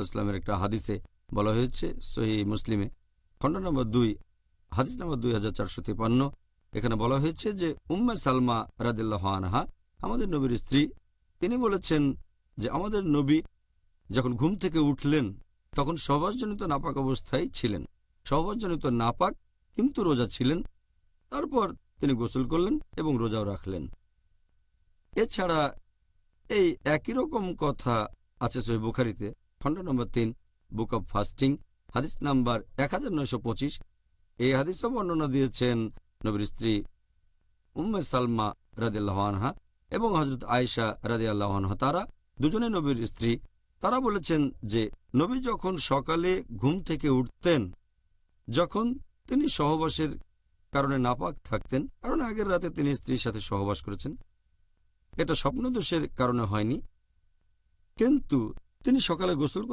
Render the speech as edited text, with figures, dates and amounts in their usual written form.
ইসলামের একটা হাদিসে বলা হয়েছে, সহিহ মুসলিমে খণ্ড নম্বর 2 হাদিস নম্বর 2453, এখানে বলা হয়েছে যে উম্মে সালমা রাদিয়াল্লাহু আনহা আমাদের নবীর স্ত্রী, তিনি বলেছেন যে আমাদের নবী যখন ঘুম থেকে উঠলেন তখন সহবাসজনিত নাপাক অবস্থায় ছিলেন, সহবাসজনিত নাপাক কিন্তু রোজা ছিলেন। তারপর তিনি গোসল করলেন এবং রোজাও রাখলেন। এছাড়া এই একই রকম কথা আছে সহিহ বুখারীতে খণ্ড নম্বর 3 বুক অব ফাস্টিং হাদিস নাম্বার 1925। এই হাদিসও বর্ণনা দিয়েছেন নবীর স্ত্রী উম্মে সালমা রাদিয়াল্লাহু আনহা এবং হযরত আয়েশা রাদিয়াল্লাহু আনহা, তারা দুজনে নবীর স্ত্রী। তারা বলেছেন যে নবী যখন সকালে ঘুম থেকে উঠতেন, যখন তিনি সহবাসের কারণে নাপাক থাকতেন, কারণ আগের রাতে তিনি স্ত্রীর সাথে সহবাস করেছেন, এটা স্বপ্নদোষের কারণে হয়নি, কিন্তু তিনি সকালে গোসল করে